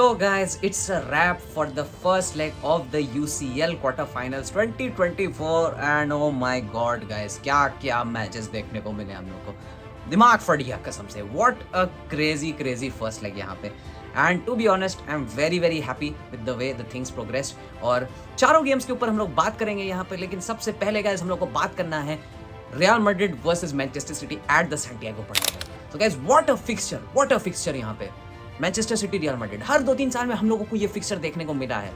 So guys, it's a wrap for the first leg of the UCL quarterfinals 2024 and oh my god guys, क्या क्या matches देखने को मिले हम लोग को, दिमाग फट गया कसम से. What a crazy first leg यहाँ पे. And to be honest, I'm very happy with the way the things progressed. और चारों गेम्स के ऊपर हम लोग बात करेंगे यहाँ पे, लेकिन सबसे पहले गाइस हम लोग को बात करना है real Madrid versus Manchester city at the Santiago Bernabeu. तो गाइस व्हाट अ फिक्सचर यहाँ पे. मैनचेस्टर सिटी रियल मैड्रिड, हर 2-3 साल में हम लोगों को ये फिक्सचर देखने को मिला है,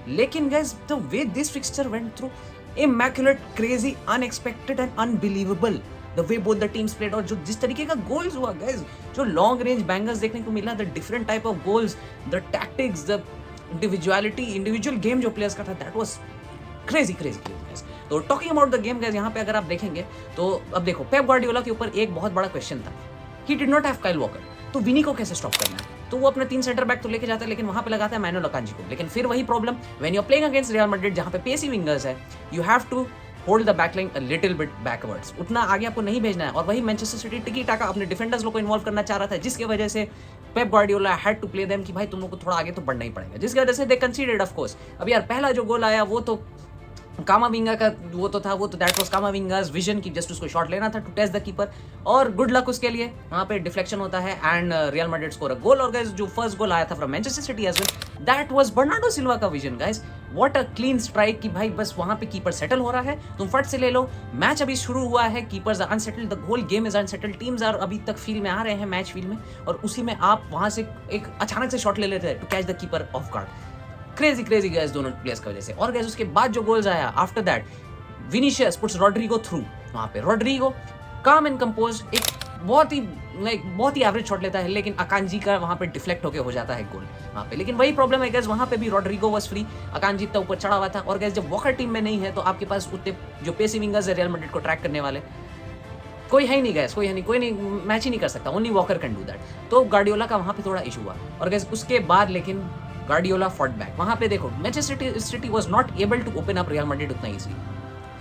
लेकिन guys the way this fixture went through, immaculate, crazy, unexpected and unbelievable the way both the teams played. और जो जिस तरीके का गोल्स हुआ गाइस, जो लॉन्ग रेंज बैंगर्स देखने को मिला, the different type of goals, the tactics, the individual game जो प्लेयर्स का था, दैट वाज क्रेजी गाइस. तो talking about the game guys, यहाँ पे अगर आप देखेंगे तो अब देखो पेप गार्डियोला के ऊपर एक बहुत बड़ा क्वेश्चन था, he did not have Kyle walker, तो विनी को कैसे स्टॉप करना है. तो वो अपने 3 सेंटर बैक तो लेके जाता है, लेकिन वहां पे लगाता है मैनुअल अकांजी को. लेकिन फिर वही problem when you are playing against Real Madrid, जहां पे पेसी विंगर्स है, you have to hold the backline a little bit backwards, उतना आगे आपको नहीं भेजना है. और वही मैनचेस्टर सिटी टिकी टाका अपने डिफेंडर्स लोग को इन्वॉल्व करना चाह रहा था, जिसकी वजह से Pep Guardiola had to play them कि भाई तुम लोग को थोड़ा आगे तो बढ़ना ही पड़ेगा, जिसकी वजह से दे कंसीडर्ड ऑफ कोर्स. अब यार पहला जो गोल आया वो तो कामाविंगा का वो तो दैट वाज कामाविंगास विजन की, जस्ट उसको शॉट लेना था टू टेस्ट द कीपर, और गुड लक उसके लिए, वहां पे डिफ्लेक्शन होता है and Real Madrid score a goal. और गाइस जो फर्स्ट गोल आया था from Manchester City as well, that was Bernardo Silva का vision guys. What a clean strike कि भाई बस वहां पे कीपर सेटल हो रहा है, तुम फट से ले लो. मैच अभी शुरू हुआ है, keepers are unsettled, the whole game is unsettled, teams are अभी तक फील्ड में आ रहे हैं, मैच फील्ड में, और उसी में आप वहां से एक अचानक से शॉट ले लेते हैं to catch the keeper off guard. Crazy guys दोनों प्लेयर्स की वजह से. और गैस उसके बाद जो गोल्स आया after that, Vinicius puts Rodrigo through. वहां पे रॉड्रिगो काम एंड कंपोज, एक बहुत ही एवरेज शॉट लेता है, लेकिन अकांजी का वहां पे डिफ्लेक्ट होके हो जाता है गोल वहां पे. लेकिन वही प्रॉब्लम है गैस, वहां पे भी रॉड्रिगो वाज फ्री, अकांजी इतना ऊपर चढ़ा हुआ था. और गैस जब वॉकर टीम में नहीं है तो आपके पास उतने जो पेसी विंगर्स है रियल मैड्रिड को ट्रैक करने वाले कोई है ही नहीं गैस, कोई नहीं मैच ही नहीं कर सकता, only walker can do that. तो गार्डियोला का वहां पे थोड़ा इशू हुआ. और गैस उसके बाद लेकिन गार्डियोला फॉट बैक. वहां पे देखो Manchester City was not able to open up Real Madrid उतना इजीली.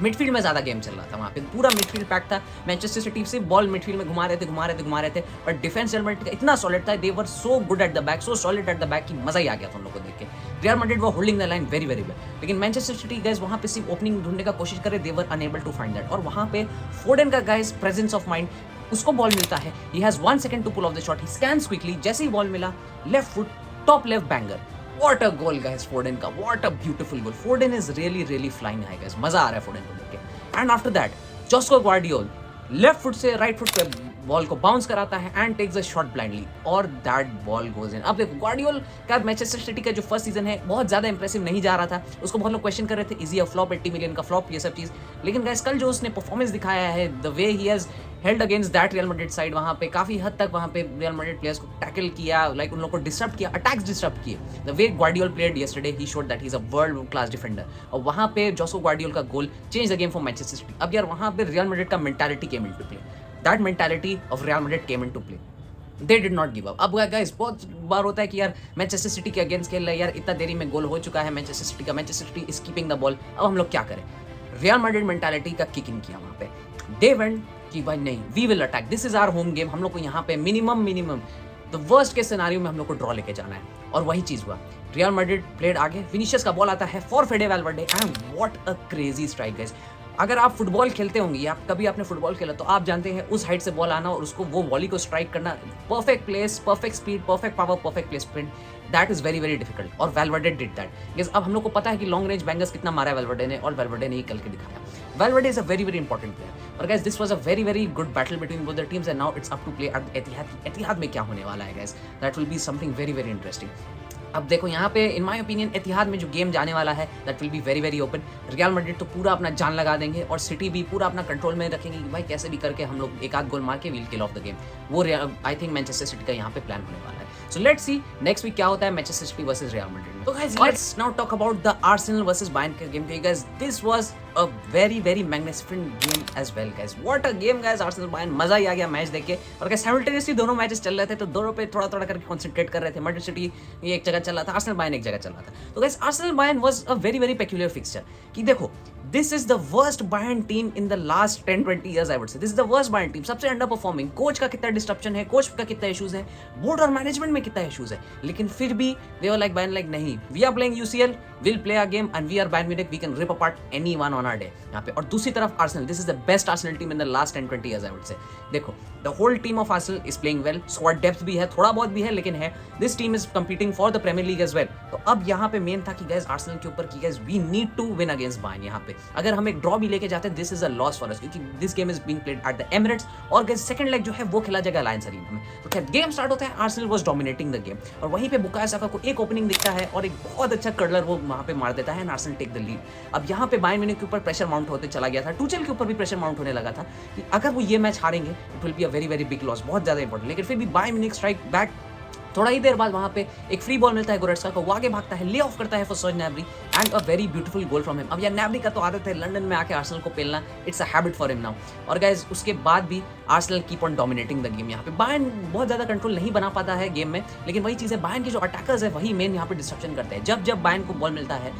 मिडफील्ड में ज्यादा गेम चल रहा था, वहां पे पूरा मिडफील्ड पैक था. मैनचेस्टर सिटी से बॉल मिडफील्ड में घुमा रहे थे, बट डिफेंस रियल मैड्रिड का इतना सॉलिड था, they were so good at the back, so solid at the back कि मजा ही आ गया था उन लोगों को देख के. रियल मैड्रिड वो holding the line very well, लेकिन मैनचेस्टर सिटी गाइस वहां पे सिर्फ ओपनिंग ढूंढने का कोशिश करे, they were unable to find that. और वहां पे फोडेन का गाइस प्रेजेंस ऑफ माइंड, उसको बॉल मिलता है, he has 1 second to pull off the shot, he scans quickly, जैसे ही बॉल मिला left foot top left banger. What a goal guys Foden का, what a beautiful goal. Foden is really flying high guys, मजा आ रहा है Foden को देख के. And after that Josko Gvardiol left foot से राइट फुट पे बॉल को बाउंस कराता है and takes a shot blindly, और दैट बॉल गोज इन. अब देखो ग्वार्डियोल का मैनचेस्टर सिटी का जो फर्स्ट सीजन है बहुत ज्यादा इंप्रेसिव नहीं जा रहा था, उसको बहुत लोग क्वेश्चन कर रहे थे, इजी अ फ्लॉप, 80 मिलियन का फ्लॉप, ये सब चीज. लेकिन गाइस कल जो उसने परफॉर्मेंस दिखाया है, the way he has held against that real Madrid side, वहां पे काफी हद तक वहां पे रियल मैड्रिड प्लेयर्स को टैकल किया, लाइक उन लोगों को डिस्टर्ब किया, अटैक्स डिस्टर्ब किए. The way ग्वार्डियोल played yesterday, he showed that he is a world class defender. और वहां पे जोस्को ग्वार्डियोल का गोल change the game for Manchester city. अब यार वहां पे रियल मैड्रिड का mentality came into play, that mentality of real Madrid came into play, they did not give up. अब गाइस बहुत बार होता है कि यार मैनचेस्टर सिटी के अगेंस्ट खेल रहे हैं, यार इतना देरी में गोल हो चुका है मैनचेस्टर सिटी का, Manchester City is keeping the ball, अब हम लोग क्या करें. रियल मैड्रिड मेंटालिटी का किक इन किया वहां पे, दे वेंट कि भाई नहीं, we will attack, this is our home game, हम लोग को यहाँ पे मिनिमम द वर्स्ट के सिनेरियो में हम लोग को ड्रॉ लेके जाना है. और वही चीज हुआ, रियल मैड्रिड प्लेड आगे, विनीशियस का बॉल आता है for Fede Valverde and what a crazy strike guys. अगर आप फुटबॉल खेलते होंगे या कभी आपने फुटबॉल खेला तो आप जानते हैं उस हाइट से बॉल आना और उसको वो वॉली को स्ट्राइक करना, perfect place, perfect speed, perfect power, perfect placement, that is very difficult. और वैल्वर्डे डिड दैट. गाइस अब हम लोग को पता है कि लॉन्ग रेंज बैंगर्स कितना मारा है वैल्वर्डे ने, और वैल्वर्डे ने ही कल के दिखाया. Valverde is a very important player. और guys this was a very good battle between both the teams and now it's up to play at Etihad. Etihad में क्या होने वाला है guys, that will be something very interesting. अब देखो यहाँ पे इन माय ओपिनियन एतिहाद में जो गेम जाने वाला है that will be very open. Real Madrid तो पूरा अपना जान लगा देंगे और सिटी भी पूरा अपना कंट्रोल में रखेंगे कि भाई कैसे भी करके हम लोग एक आध गोल मार के will kill of the game. वो आई थिंक मैनचेस्टर सिटी का यहाँ पे प्लान होने वाला है. So let's see next week क्या होता है Manchester City versus Real Madrid. तो guys let's now talk about the Arsenal versus Bayern का game. Guys this was a very magnificent game as well guys. What a game guys, Arsenal Bayern, मजा ही आ गया match देख के. और guys simultaneously दोनों matches चल रहे थे तो दोनों पे थोड़ा करके कंसंट्रेट कर रहे थे. मैड्रिड सिटी एक जगह चल रहा था, आर्सेनल बायर्न एक जगह चल रहा था. तो guys Arsenal Bayern was a very peculiar fixture कि देखो this is the worst Bayern team in the last 10-20 years I would से. This is the worst Bayern team, सबसे अंडर परफॉर्मिंग. कोच का कितना डिस्ट्रप्शन है, कोच का कितना issues है, बोर्ड और मैनेजमेंट में कितना इश्यूज है, लेकिन फिर भी they were like Bayern like नहीं, we are playing UCL, will play a game and we are Bayern Munich, we can rip apart anyone on our day यहाँ पे. और दूसरी तरफ Arsenal, this is the best Arsenal team in the last 10-20 years I would say. देखो the whole team of Arsenal is playing well, squad depth भी है, थोड़ा बहुत भी है, लेकिन है. This team is competing for the Premier League as well. तो अब यहाँ पे मेन था कि गाइस आर्सेनल के ऊपर कि guys we need to win against Bayern. यहाँ पे अगर हम एक ड्रॉ भी लेके जाते हैं, this is a loss for us, क्योंकि this game is being played at the Emirates और गाइस सेकंड लेग जो है वो खेला जाएगा अलायंस अरीना में. तो खैर गेम स्टार्ट होता है, Arsenal was dominating the game और वहीं पे बुकायो साका को एक ओपनिंग दिखता है और एक बहुत अच्छा कर्लर वो वहां पे मार देता है and Arsenal take the lead. अब यहाँ पे बायर्न म्यूनिख के ऊपर प्रेशर माउंट होते चला गया था, टूचेल के ऊपर भी प्रेशर माउंट होने लगा था कि अगर वो ये मैच हारेंगे it will be a very very big loss, बहुत ज्यादा इंपॉर्टेंट. लेकिन फिर भी बायर्न म्यूनिख स्ट्राइक बैक. थोड़ा ही देर बाद वहां पे एक फ्री बॉल मिलता है गोरेट्स्का को, वो आगे भागता है, ले ऑफ करता है for Serge Gnabry and a very beautiful goal from him. अब यार नैब्री का तो आदत है लंदन में आके आर्सेनल को पेलना, it's a habit for him now. और गाइस उसके बाद भी Arsenal keep on dominating the game. यहाँ पे बायर्न बहुत ज्यादा कंट्रोल नहीं बना पाता है गेम में, लेकिन वही चीज है, बायर्न के जो अटैकर्स है वही मेन यहाँ पे डिस्ट्रप्शन करते हैं. जब जब बायर्न को बॉल मिलता है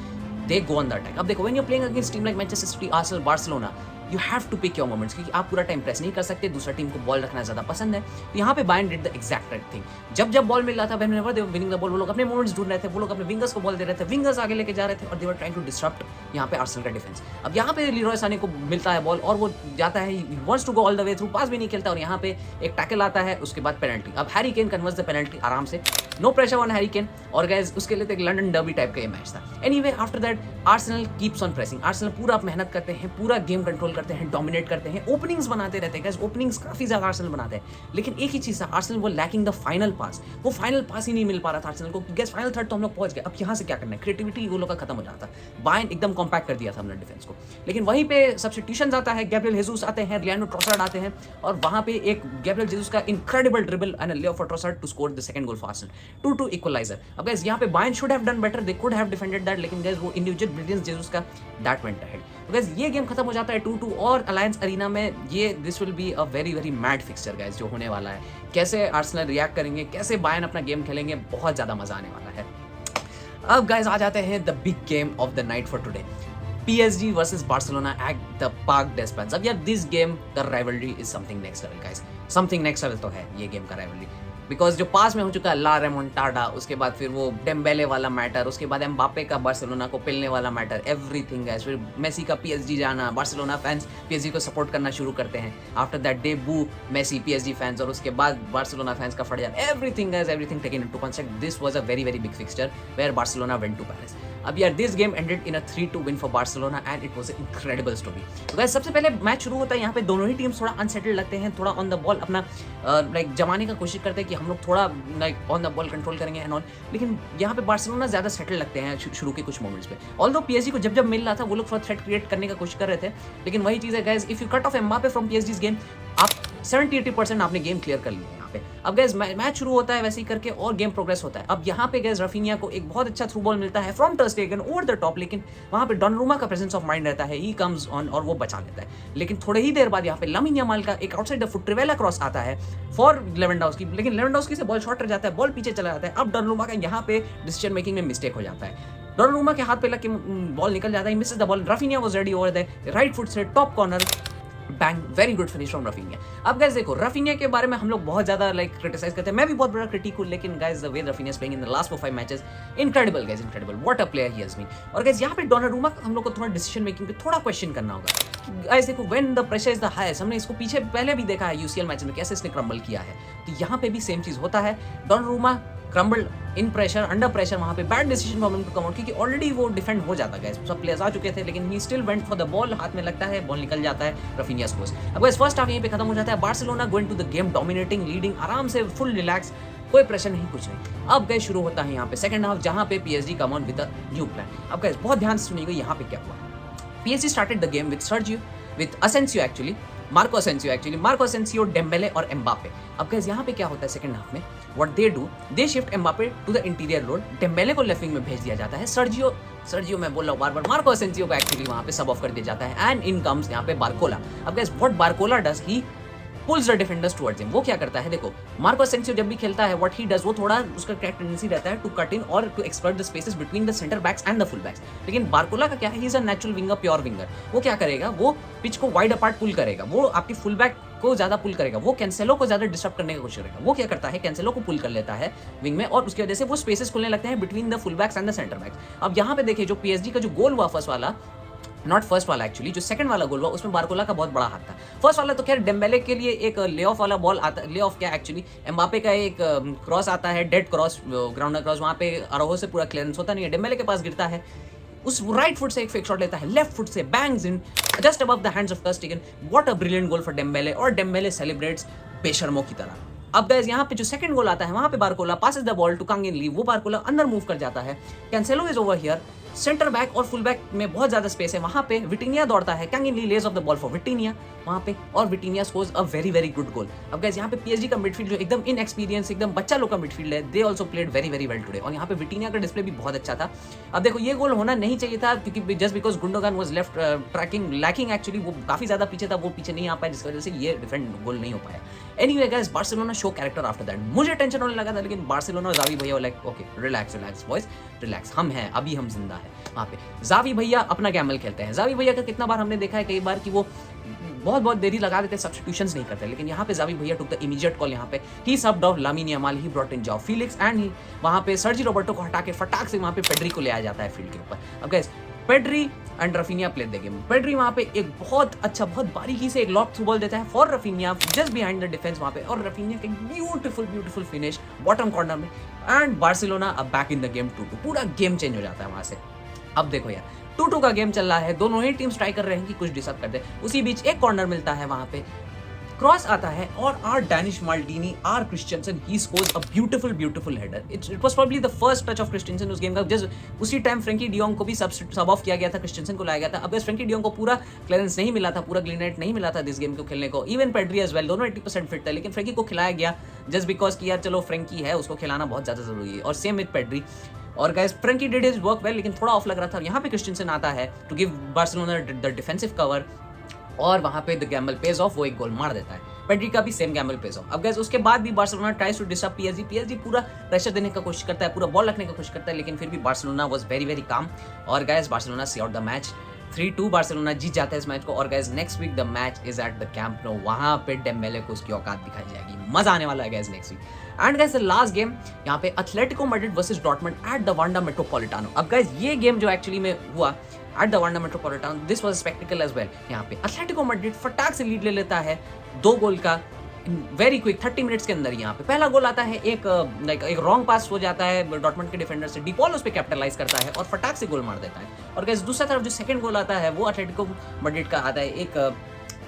they go on the attack. अब देखो when you are playing against team like Manchester City, Arsenal, Barcelona, you have to pick your moments, क्योंकि आप पूरा टाइम प्रेस नहीं कर सकते, दूसरा टीम को बॉल रखना ज्यादा पसंद है. तो यहाँ पे Bayern did the exact right thing. जब जब बॉल मिल रहा था, whenever they were winning the ball, वो लोग अपने मोमेंट्स ढूंढ रहे थे, वो लोग अपने विंगर्स को बॉल दे रहे थे, विंगर्स आगे लेके जा रहे थे और दे वर ट्राइंग टू डिसरप्ट यहाँ पे आर्सेनल का डिफेंस. अब यहाँ पे लीरॉय साने को मिलता है बॉल और वो जाता है, he wants to go all the way through, pass भी नहीं खेलता और यहाँ पे एक टैकल आता है, उसके बाद पेनल्टी. अब Harry Kane converts the penalty आराम से, no pressure on Harry Kane. और गाइस उसके लिए तो एक लंदन डर्बी टाइप का ये मैच था. Anyway after that Arsenal keeps on pressing. Arsenal पूरा मेहनत करते हैं, पूरा गेम कंट्रोल करते हैं, डोमिनेट करते हैं, ओपनिंग्स बनाते रहते हैं. गाइस ओपनिंग्स काफी ज्यादा आर्सेनल बनाते हैं, लेकिन एक ही चीज था, आर्सेनल वो लैकिंग द फाइनल पास. वो फाइनल पास ही नहीं मिल पा रहा था आर्सेनल को. गाइस फाइनल थर्ड तो हम लोग पहुंच गए, अब यहाँ से क्या करना है, क्रिएटिविटी वो लोग का खत्म हो जाता. बायर्न एकदम कॉम्पैक्ट कर दिया था हमने डिफेंस को. लेकिन वहीं पे सब्स्टिट्यूशंस आता है, गैब्रियल जेसूस आते हैं, लियांड्रो ट्रोसार्ड आते हैं और वहां पे एक गैब्रियल जेसूस का incredible dribble and a lay for Trossard to score the second goal for Arsenal, 2-2 equaliser. अब गाइस यहाँ पे Bayern should have done better, they could have defended that, लेकिन गाइस वो इंडिविजुअल ब्रिलियंस जेसूस का that went ahead. तो guys ये game खत्म हो जाता है 2-2 और अलायंस अरीना में ये this will be a very very mad fixture guys जो होने वाला है. कैसे आर्सेनल रिएक्ट करेंगे, कैसे बायर्न अपना गेम खेलेंगे, बहुत ज्यादा मजा आने वाला है. अब गाइस आ जाते हैं the big game of the night for today, PSG versus Barcelona at the Parc des Princes. अब यार this game the rivalry is something next level guys, something next level तो है ये गेम का राइवलरी. बिकॉज जो पास में हो चुका है ला रेमोंटाडा, उसके बाद फिर वो डेम्बेले वाला मैटर, उसके बाद एम्बापे का बार्सिलोना को पेलने वाला मैटर, एवरीथिंग गाइस. फिर मेसी का PSG जाना, बार्सिलोना फैंस PSG को सपोर्ट करना शुरू करते हैं. आफ्टर दैट दे बू मेसी PSG फैंस और उसके बाद बार्सिलोना फैंस का फट जाता. Everything guys, everything taken into concept. This was a very very big fixture where Barcelona went to Paris. अब यार this game ended in a 3-2 win for Barcelona and it was an incredible story. तो guys सबसे पहले match शुरू होता है, यहाँ पे दोनों ही टीम्स थोड़ा अनसेटल्ड लगते हैं, थोड़ा ऑन द बॉल अपना लाइक जमाने का कोशिश करते हैं कि हम लोग थोड़ा like on the ball control करेंगे एंड ऑल. लेकिन यहाँ पे बार्सिलोना ज्यादा सेटल लगते हैं शुरू के कुछ मोमेंट्स पे. ऑल्दो PSG को जब जब मिल रहा था वो लोग थोड़ा थ्रेट क्रिएट करने का कोशिश कर रहे थे, लेकिन वही चीज है guys, if you cut off Mbappe from PSG's game, आप 70-80% आपने गेम क्लियर कर लिया यहाँ पे. अब गाइस मैच शुरू होता है वैसे ही करके और गेम प्रोग्रेस होता है. अब यहाँ पे गाइस रफीनिया को एक बहुत अच्छा थ्रू बॉल मिलता है फ्रॉम टर स्टेगन ओवर द टॉप, लेकिन वहाँ पे डोनारुमा का प्रेजेंस ऑफ माइंड रहता है, ही कम्स ऑन और वो बचा लेता है. लेकिन थोड़े ही देर बाद यहाँ पे लामिन यामाल का एक आउटसाइड द फुट ट्रिवेला क्रॉस आता है फॉर लेवेंडोव्स्की, लेकिन लेवेंडोव्स्की से बॉल शॉर्ट रह जाता है, बॉल पीछे चला जाता है. अब डोनारुमा का यहाँ पे डिसीजन मेकिंग में मिस्टेक हो जाता है, डोनारुमा के हाथ पे लग के बॉल निकल जाता है, misses the ball. Raphinha was ready over the right foot से top corner, bang, very good finish from Raphinha. अब गाइस देखो रफीनिया के बारे में हम लोग बहुत ज्यादा लाइक क्रिटिसाइज करते हैं, मैं भी बहुत बड़ा क्रिटिक हूं, लेकिन guys the way Raphinha is playing in the last 4-5 matches, incredible guys, incredible, what a player he has been. और गाइस यहाँ पे डोनारुमा हम लोग को थोड़ा डिसीजन मेकिंग पे थोड़ा क्वेश्चन करना होगा. गाइस देखो when the pressure is the highest, हमने इसको पीछे पहले भी देखा है UCL मैच में कैसे इसने क्रम्बल किया है, तो यहाँ पे भी सेम चीज होता है. Donnarumma crumble in pressure, under pressure, वहां पे bad decision for him to come out, क्योंकि ऑलरेडी वो डिफेंड हो जाता है, सब प्लेयर्स आ चुके थे, लेकिन he still went for the ball, हाथ में लगता है, बॉल निकल जाता है, रफीनिया स्कोर्स. अब गाइस फर्स्ट हाफ यहीं पे खत्म हो जाता है, Barcelona going to the game dominating, leading, आराम से फुल रिलैक्स, कोई प्रेशर नहीं, कुछ नहीं. अब गाइस शुरू होता है यहाँ पे सेकंड हाफ, जहां पे PSG come on with a new plan. अब गाइस बहुत ध्यान से सुनिएगा यहाँ पे क्या हुआ. PSG started the game with Sergio, with Asensio actually, Marco Asensio, Dembele और एम्बापे. अब गाइस यहाँ पे क्या होता है सेकंड हाफ में, what they do, they shift Mbappe to the interior role, Dembele को लेफ्ट विंग में भेज दिया जाता है, सर्जियो मैं बोल रहा हूँ बार बार, मार्को असेंसियो को एक्चुअली वहाँ पे सब ऑफ कर दिया जाता है एंड इन कम्स यहाँ पे बारकोला. अब guys what Barcola does, he pulls the defenders towards him. वो क्या करता है, देखो मार्को असेंसियो जब भी खेलता है व्हाट ही डज, वो थोड़ा उसका टेंडेंसी रहता है टू कट इन और to exploit the spaces between the centre backs and the full backs. लेकिन बारकोला का क्या है, he is a natural winger, pure winger. वो क्या करेगा, वो पिच को वाइड अपार्ट पुल करेगा, वो आपकी फुल बैक को ज्यादा पुल करेगा, वो कैंसेलो को ज्यादा डिस्टर्ब करने की कोशिश करेगा। वो क्या करता है, कैंसेलो को पुल कर लेता है विंग में और उसकी वजह से वो स्पेसेस खुलने लगते हैं between the full backs and the centre backs. अब यहाँ पे देखिए जो पीएसजी का जो गोल हुआ फर्स्ट वाला, नॉट फर्स्ट वाला एक्चुअली, जो सेकंड वाला गोल हुआ उसमें बारकोला का बहुत बड़ा हाथ था। फर्स्ट वाला तो खैर डेम्बेले के लिए एक ले ऑफ वाला बॉल आता, ले ऑफ क्या एक्चुअली एम्बापे का एक क्रॉस आता है, डेड क्रॉस, ग्राउंडर क्रॉस, वहां पे अरोहो से पूरा क्लियरेंस होता नहीं है, डेम्बेले के पास गिरता है, उस राइट फुट से एक फेक शॉट लेता है, लेफ्ट फुट से bangs in just above the hands of ter Stegen. What a brilliant goal for Dembele, और डेम्बेले सेलिब्रेट्स बेशर्मों की तरह। अब गाइस यहाँ पे जो सेकंड गोल आता है वहां पे Barcola passes the ball to Kang in Lee, वो बारकोला अंदर मूव कर जाता है, Cancelo is over here, centre back और फुल बैक में बहुत ज्यादा स्पेस है, वहां पे विटिनिया दौड़ता है, Kang in Lee lays off the ball for Vitinha वहां पे, और Vitinha scores a very very good goal. अब गाइस यहाँ पे पीएसजी का मिडफील्ड जो एकदम इनएक्सपीरियंस, एकदम बच्चा लोग का मिडफील्ड है, they also played very very well today, और यहाँ पे विटिनिया का डिस्प्ले भी बहुत अच्छा था। अब देखो ये गोल होना नहीं चाहिए था क्योंकि just because Gundogan was left tracking lacking, actually वो काफी ज्यादा पीछे था, वो पीछे नहीं आ पाया जिसकी वजह से ये डिफेंड गोल नहीं हो पाया। Anyway guys Barcelona show character after that, मुझे टेंशन होने लगा था, लेकिन बार्सिलोना और जावी भैया like okay relax relax boys relax, हम हैं अभी, हम जिंदा है। वहाँ पे जावी भैया अपना गैमल खेलते हैं। जावी भैया का कितना बार हमने देखा है, कई बार कि वो बहुत देरी लगा देते, सब्स्टिट्यूशंस नहीं करते, लेकिन यहाँ पे जावी भैया टुक द इमीडिएट कॉल, यहाँ पे ही subbed off Lamine Yamal, he brought in Joao Felix and he वहाँ पे सर्जी रोबर्टो को हटा के फटाक से वहाँ पे पेड्री को ले आया जाता है फील्ड के ऊपर। अब guys Pedri and Raphinha play the game. Pedri वहाँ पे एक बहुत अच्छा, बहुत बारीकी से एक लॉक थ्रू बॉल देता है for Raphinha just behind the defence वहाँ पे, और रफीनिया का ब्यूटीफुल फिनिश बॉटम कॉर्नर में, एंड बार्सिलोना अब बैक इन द गेम 2-2, पूरा गेम चेंज हो जाता है वहाँ से। अब देखो यार 2-2 का गेम चल रहा है, दोनों ही टीम्स ट्राई कर रहे हैं कि कुछ डिस्टर्ब कर दे, उसी बीच एक कॉर्नर मिलता है, वहां पे क्रॉस आता है और आर डैनिश माल्डीनी, आर Christensen, he scores a beautiful header. It was probably the first touch of Christensen उस गेम का। जस्ट उसी टाइम फ्रेंकी डियोंग को भी सब ऑफ किया गया था, क्रिश्चियनसन को लाया गया था। अब फ्रेंकी डियोंग को पूरा क्लियरेंस नहीं मिला था, पूरा ग्लिनेट नहीं मिला था इस गेम को खेलने को, इवन पेड्री एज वेल, दोनों 80% फिट था, लेकिन फ्रेंकी को खिलाया गया जस्ट बिकॉज कि यार चलो फ्रेंकी है, उसको खिलाना बहुत ज्यादा जरूरी है, और सेम विद पेड्री। और guys Frenkie did his work well, लेकिन थोड़ा ऑफ लग रहा था। यहाँ पे क्रिश्चियनसन आता है to give Barcelona the defensive cover, और वहां पे द गैम्बल पेज ऑफ, वो एक गोल मार देता है। पेड्री का भी सेम गैम्बल पेज ऑफ। अब गाइस उसके बाद भी Barcelona tries to disturb PSG पूरा प्रेशर देने का कोशिश करता है, पूरा बॉल रखने की कोशिश करता है, लेकिन फिर भी Barcelona was very very calm, और guys Barcelona see out the match 3-2, Barcelona जीत जाता है इस मैच को। और guys next week the match is at the Camp Nou, वहां पे डेम्बेले को उसकी औकात दिखाई जाएगी, मजा आने वाला है guys next week. And guys the last game यहाँ पे Atletico Madrid versus Dortmund at the Wanda Metropolitano. अब गाइस ये गेम जो एक्चुअली में हुआ at the Wanda Metropolitano, this was spectacular as well. यहाँ पे एथलेटिको मैड्रिड फटाक से लीड ले लेता है 2 गोल का वेरी क्विक 30 मिनट्स के अंदर। यहाँ पे पहला गोल आता है एक रॉन्ग पास हो जाता है डॉर्टमुंड के डिफेंडर से, डिपॉल उस पे कैपिटलाइज करता है और फटाक से गोल मार देता है। और गाइस दूसरा तरफ जो सेकंड गोल आता है वो एथलेटिको मैड्रिड का आता है एक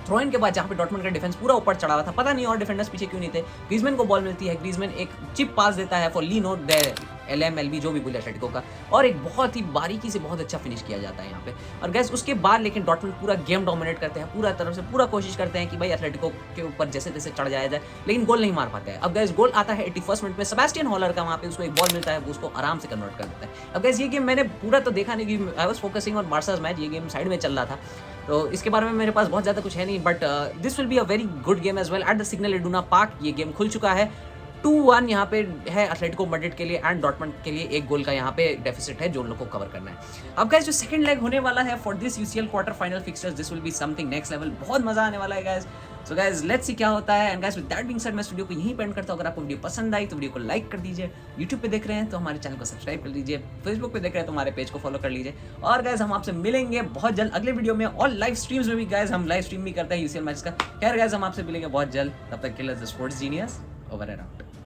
थ्रो इन के बाद, जहाँ पे डॉर्टमुंड का डिफेंस पूरा ऊपर चढ़ा हुआ था, पता नहीं और डिफेंडर्स पीछे क्यों नहीं थे। ग्रीजमैन को बॉल मिलती है, ग्रीजमैन एक चिप पास देता है फॉर लीनो LMLB जो भी बोले एथलेटिको का, और एक बहुत ही बारीकी से बहुत अच्छा फिनिश किया जाता है यहाँ पे। और गैस उसके बाद लेकिन डॉर्टमुंड पूरा गेम डोमिनेट करते हैं, पूरा तरफ से पूरा कोशिश करते हैं कि भाई एथलेटिको के ऊपर जैसे तैसे चढ़ जाया जाए, लेकिन गोल नहीं मार पाते हैं। अब गैस गोल आता है 81 मिनट में, सेबेस्टियन हॉलर का, वहाँ पे उसको एक बॉल मिलता है, वो उसको आराम से कन्वर्ट कर देता है। अब गैस ये गेम मैंने पूरा तो देखा नहीं, कि I was focusing on Barca's match, ये गेम साइड में चल रहा था, तो इसके बारे में मेरे पास बहुत ज़्यादा कुछ है नहीं, but this will be a very good game as well at the Signal Iduna Park. ये गेम खुल चुका है, 2-1 यहाँ पे है एथलेटिको मैड्रिड के लिए, एंड डॉर्टमुंड के लिए एक गोल का यहाँ पे डेफिसिट है जो उन लोग को कवर करना है। अब गाइस जो सेकंड लेग होने वाला है for this UCL quarter final fixtures, this will be something next level, बहुत मजा आने वाला है guys. So guys let's see क्या होता है। And guys with that being said मैं इस वीडियो को यहीं पे एंड करता हूं। अगर आपको वीडियो पसंद आई तो वीडियो को लाइक कर दीजिए, यूट्यूब पे देख रहे हैं तो हमारे चैनल को सब्सक्राइब कर लीजिए, फेसबुक पे देख रहे हैं तो हमारे पेज को फॉलो कर लीजिए। और गाइस हम आपसे मिलेंगे बहुत जल्द अगले वीडियो में, और लाइव स्ट्रीम्स में भी गाइस हम लाइव स्ट्रीम भी करते हैं UCL मैच का। खैर गाइस हम आपसे मिलेंगे बहुत जल्द, तब तक के लिए the sports genius over and out.